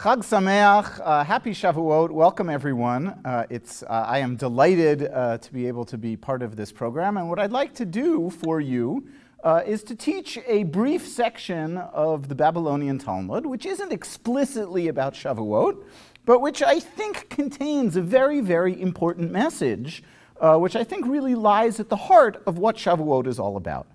Chag Sameach, happy Shavuot, welcome everyone. I am delighted to be able to be part of this program, and what I'd like to do for you is to teach a brief section of the Babylonian Talmud, which isn't explicitly about Shavuot, but which I think contains a very, very important message, which I think really lies at the heart of what Shavuot is all about.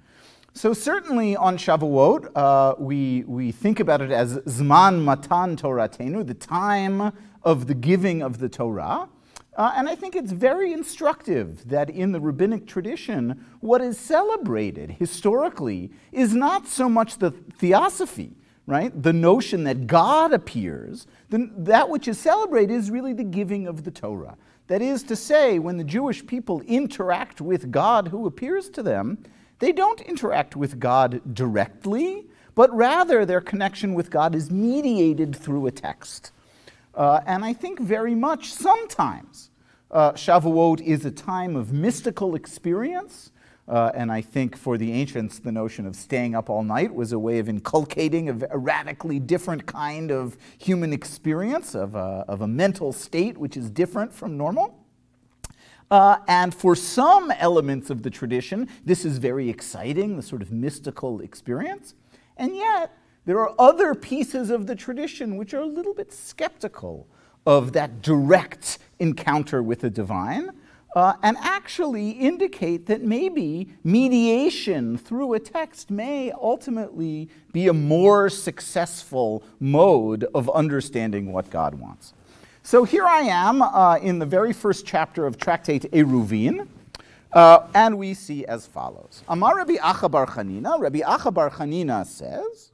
So certainly on Shavuot, we think about it as Zman Matan Toratenu, the time of the giving of the Torah. And I think it's very instructive that in the rabbinic tradition, what is celebrated historically is not so much the theosophy, right? The notion that God appears. That which is celebrated is really the giving of the Torah. That is to say, when the Jewish people interact with God who appears to them, they don't interact with God directly, but rather their connection with God is mediated through a text. And I think very much sometimes Shavuot is a time of mystical experience, and I think for the ancients the notion of staying up all night was a way of inculcating a radically different kind of human experience, of a mental state which is different from normal. And for some elements of the tradition, this is very exciting, the sort of mystical experience. And yet, there are other pieces of the tradition which are a little bit skeptical of that direct encounter with the divine, and actually indicate that maybe mediation through a text may ultimately be a more successful mode of understanding what God wants. So here I am in the very first chapter of Tractate Eruvin, and we see as follows. Amar Rabbi Acha bar Chanina, Rabbi Acha bar Chanina says,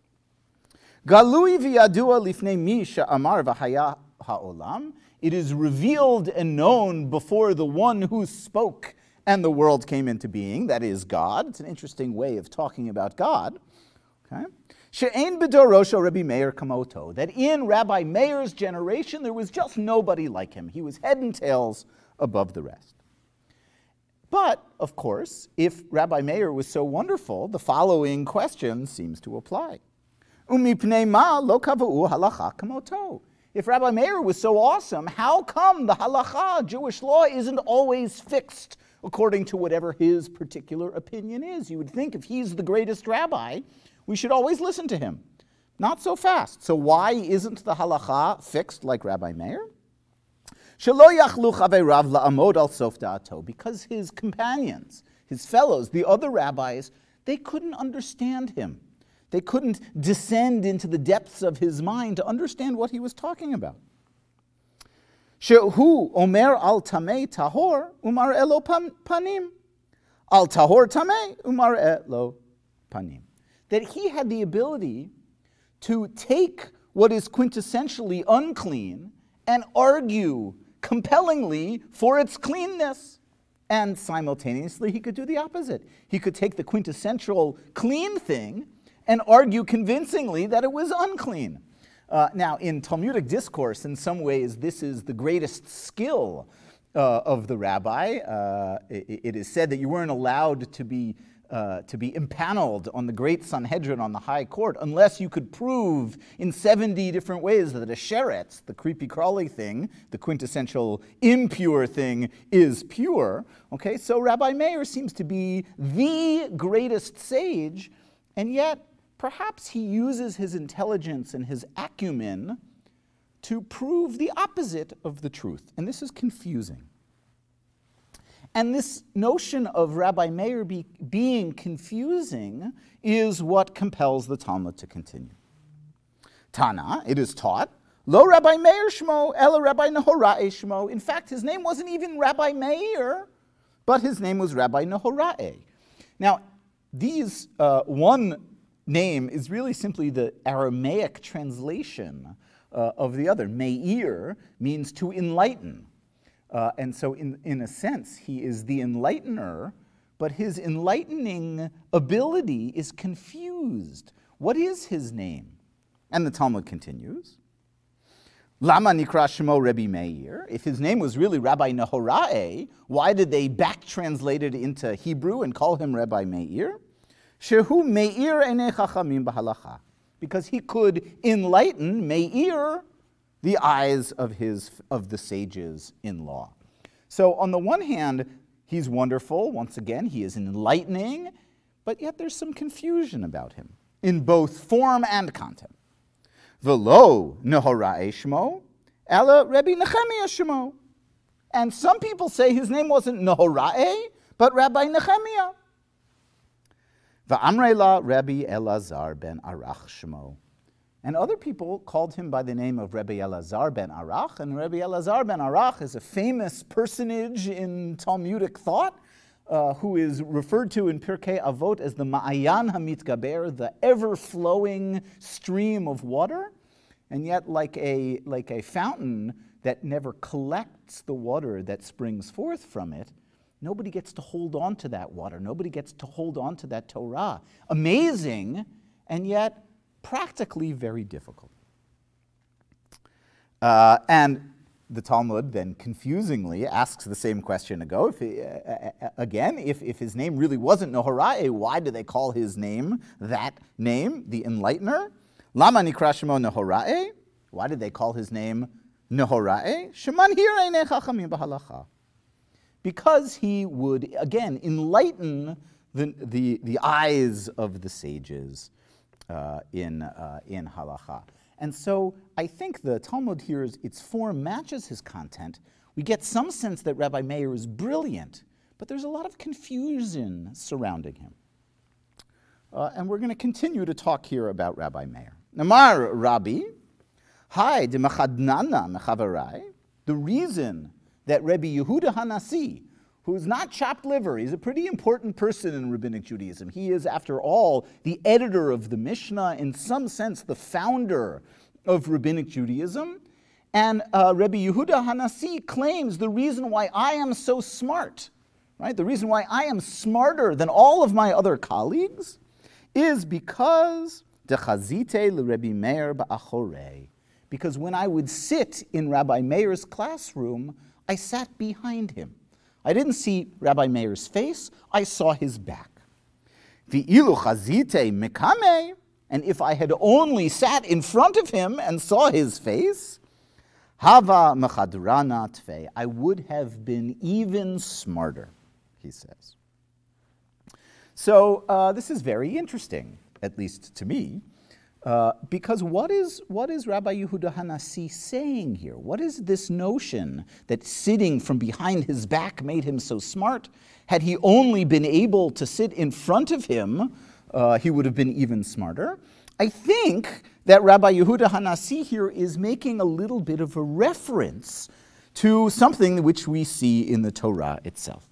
Galui v'yadua lifnei mi she'amar v'haya ha'olam, it is revealed and known before the one who spoke and the world came into being, that is God. It's an interesting way of talking about God. Okay? She'ein b'dorosho Rabbi Meir kamoto, that in Rabbi Meir's generation there was just nobody like him. He was head and tails above the rest. But, of course, if Rabbi Meir was so wonderful, the following question seems to apply. Umipnei ma lo kava'u halacha kamoto. If Rabbi Meir was so awesome, how come the halacha, Jewish law, isn't always fixed according to whatever his particular opinion is? You would think if he's the greatest rabbi, we should always listen to him. Not so fast. So why isn't the halacha fixed like Rabbi Meir? Because his companions, his fellows, the other rabbis, they couldn't understand him. They couldn't descend into the depths of his mind to understand what he was talking about. Shehu omer al tamei tahor umar elo panim. Al tahor tamei umar elo panim. That he had the ability to take what is quintessentially unclean and argue compellingly for its cleanness. And simultaneously, he could do the opposite. He could take the quintessential clean thing and argue convincingly that it was unclean. Now, in Talmudic discourse, in some ways, this is the greatest skill of the rabbi. It is said that you weren't allowed to be impaneled on the great Sanhedrin on the high court unless you could prove in 70 different ways that a sheretz, the creepy crawly thing, the quintessential impure thing, is pure. Okay, so Rabbi Meir seems to be the greatest sage, and yet perhaps he uses his intelligence and his acumen to prove the opposite of the truth. And this is confusing. And this notion of Rabbi Meir being confusing is what compels the Talmud to continue. Tana, it is taught, Lo Rabbi Meir Shmo, Ela Rabbi Nehora'e Shmo. In fact, his name wasn't even Rabbi Meir, but his name was Rabbi Nehora'e. Now, these one name is really simply the Aramaic translation of the other. Meir means to enlighten. And so in a sense, he is the enlightener, but his enlightening ability is confused. What is his name? And the Talmud continues, Lama nikra shemo Rabbi Meir. If his name was really Rabbi Nehora'e, why did they back-translate it into Hebrew and call him Rabbi Meir? Shehu Meir enei chachamim b'halacha. Because he could enlighten Meir the eyes of the sages in law. So on the one hand, he's wonderful. Once again, he is enlightening, but yet there's some confusion about him in both form and content. V'lo Nehora'e shmo, ela Rabbi Nehemiah shmo. And some people say his name wasn't Nehora'e, but Rabbi Nehemiah. V'amrei la Rabbi Elazar ben Arach shmo. And other people called him by the name of Rabbi Elazar ben Arach, and Rabbi Elazar ben Arach is a famous personage in Talmudic thought, who is referred to in Pirkei Avot as the Ma'ayan HaMitgaber, the ever-flowing stream of water, and yet like a fountain that never collects the water that springs forth from it, nobody gets to hold on to that water. Nobody gets to hold on to that Torah. Amazing, and yet practically very difficult. And the Talmud then confusingly asks the same question again. If his name really wasn't Nehora'e, why do they call his name that name, the Enlightener? Lama nikra shemo Nehora'e? Why did they call his name Nehora'e? Sheman hirei chachamim b'halacha. Because he would, again, enlighten the eyes of the sages in halacha. And so I think the Talmud here, its form matches his content. We get some sense that Rabbi Meir is brilliant, but there's a lot of confusion surrounding him. And we're going to continue to talk here about Rabbi Meir. Namar Rabbi, hi de machadnana mechavarai. The reason that Rabbi Yehuda Hanasi, who's not chopped liver, he's a pretty important person in Rabbinic Judaism. He is, after all, the editor of the Mishnah, in some sense, the founder of Rabbinic Judaism. And Rabbi Yehuda Hanasi claims the reason why I am so smart, right? The reason why I am smarter than all of my other colleagues is because dechazite l'Rebbi Meir ba'achorei. Because when I would sit in Rabbi Meir's classroom, I sat behind him. I didn't see Rabbi Meir's face, I saw his back. V'ilu chazite mikame, and if I had only sat in front of him and saw his face, hava mechadrana tfei, I would have been even smarter, he says. So this is very interesting, at least to me, because what is Rabbi Yehuda Hanasi saying here? What is this notion that sitting from behind his back made him so smart? Had he only been able to sit in front of him, he would have been even smarter. I think that Rabbi Yehuda Hanasi here is making a little bit of a reference to something which we see in the Torah itself.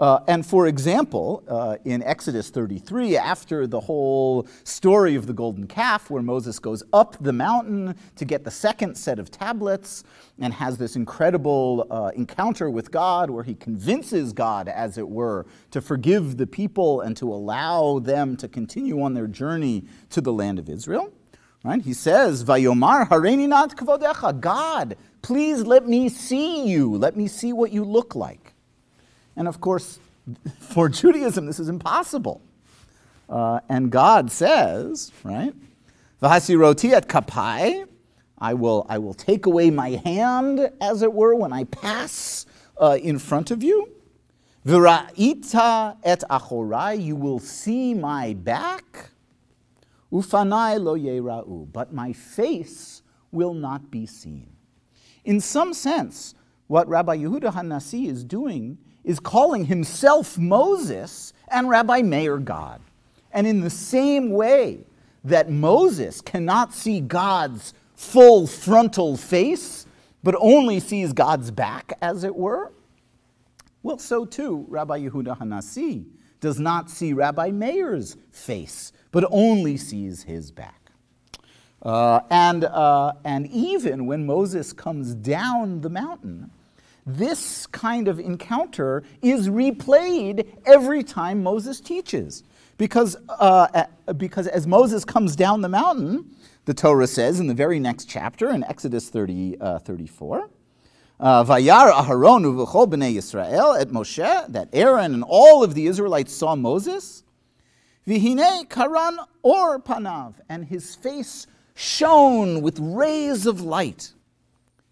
And for example, in Exodus 33, after the whole story of the golden calf, where Moses goes up the mountain to get the second set of tablets and has this incredible encounter with God, where he convinces God, as it were, to forgive the people and to allow them to continue on their journey to the land of Israel. Right? He says, "Vayomar hareini nat kvodecha." God, please let me see you. Let me see what you look like. And of course, for Judaism, this is impossible. And God says, right, "V'hasiroti et kapai," I will take away my hand, as it were, when I pass in front of you. "V'ra'ita et achorai," you will see my back. "Ufanai lo yera'u," but my face will not be seen. In some sense, what Rabbi Yehuda Hanasi is doing is calling himself Moses and Rabbi Meir God. And in the same way that Moses cannot see God's full frontal face, but only sees God's back, as it were, well, so too Rabbi Yehuda Hanasi does not see Rabbi Meir's face, but only sees his back. And even when Moses comes down the mountain, this kind of encounter is replayed every time Moses teaches. Because as Moses comes down the mountain, the Torah says in the very next chapter, in Exodus 34, Vayar Aharon uv'chol b'nei Yisrael et Moshe, that Aaron and all of the Israelites saw Moses, V'hinei karan or panav, and his face shone with rays of light.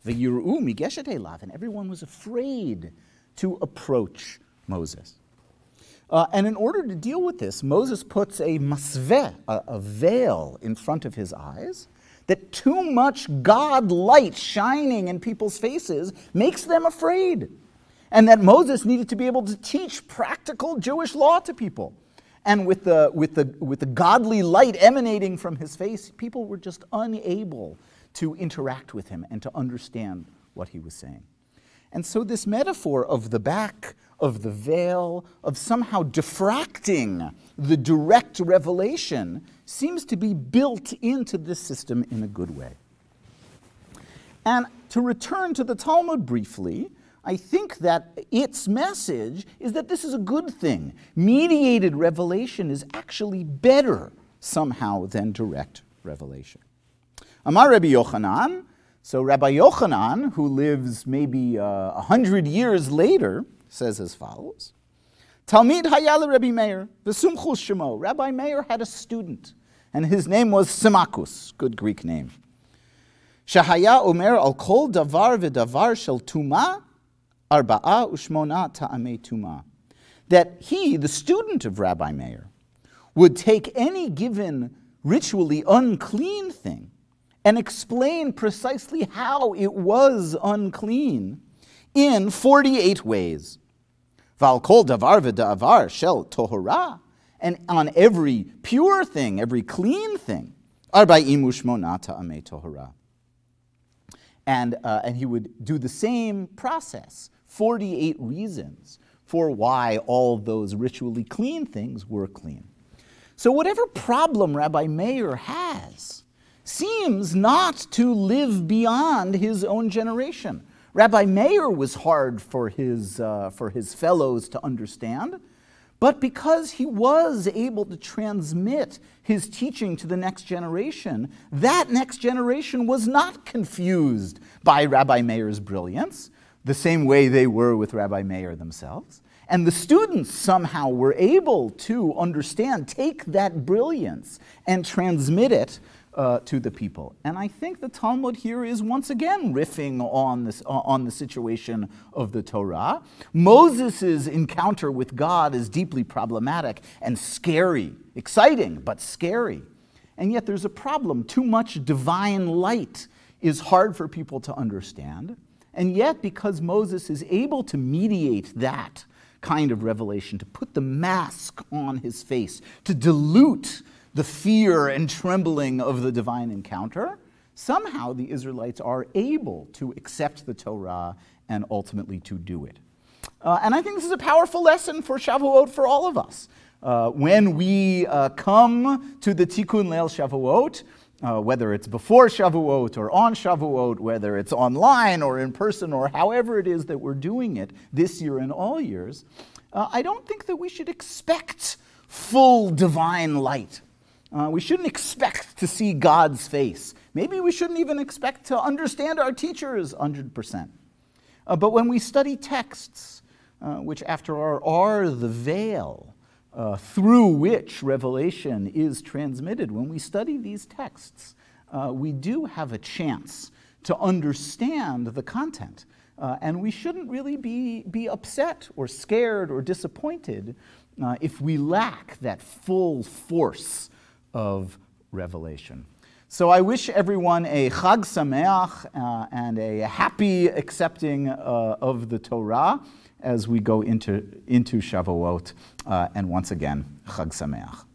V'yir'u migeshet elav, and everyone was afraid to approach Moses. And in order to deal with this, Moses puts a masveh, a veil, in front of his eyes, that too much God light shining in people's faces makes them afraid. And that Moses needed to be able to teach practical Jewish law to people. And with the godly light emanating from his face, people were just unable to interact with him and to understand what he was saying. And so this metaphor of the back, of the veil, of somehow diffracting the direct revelation seems to be built into this system in a good way. And to return to the Talmud briefly, I think that its message is that this is a good thing. Mediated revelation is actually better somehow than direct revelation. Amar Rabbi Yochanan, so Rabbi Yochanan, who lives maybe 100 years later, says as follows: Talmid hayal Rabbi Meir, v'sumchus shemo. Rabbi Meir had a student, and his name was Symmachus, good Greek name. Shahaya omer al kol davar v'davar shel tuma, arba'a u'shmona ta'amei tuma. That he, the student of Rabbi Meir, would take any given ritually unclean thing and explain precisely how it was unclean in 48 ways. Val kol davar v'davar shel tohara, and on every pure thing, every clean thing, arba'im u'shmona ta'amei tohara. And he would do the same process, 48 reasons for why all those ritually clean things were clean. So whatever problem Rabbi Meir has seems not to live beyond his own generation. Rabbi Meir was hard for his fellows to understand, but because he was able to transmit his teaching to the next generation, that next generation was not confused by Rabbi Meir's brilliance, the same way they were with Rabbi Meir themselves. And the students somehow were able to understand, take that brilliance and transmit it to the people. And I think the Talmud here is once again riffing on the situation of the Torah. Moses' encounter with God is deeply problematic and scary, exciting, but scary. And yet there's a problem. Too much divine light is hard for people to understand. And yet, because Moses is able to mediate that kind of revelation, to put the mask on his face, to dilute the fear and trembling of the divine encounter, somehow the Israelites are able to accept the Torah and ultimately to do it. And I think this is a powerful lesson for Shavuot for all of us. When we come to the Tikkun Leil Shavuot, whether it's before Shavuot or on Shavuot, whether it's online or in person or however it is that we're doing it this year and all years, I don't think that we should expect full divine light. We shouldn't expect to see God's face. Maybe we shouldn't even expect to understand our teachers 100%. But when we study texts, which after all are the veil through which revelation is transmitted, when we study these texts, we do have a chance to understand the content. And we shouldn't really be upset or scared or disappointed if we lack that full force of revelation. So I wish everyone a Chag Sameach and a happy accepting of the Torah as we go into Shavuot. And once again, Chag Sameach.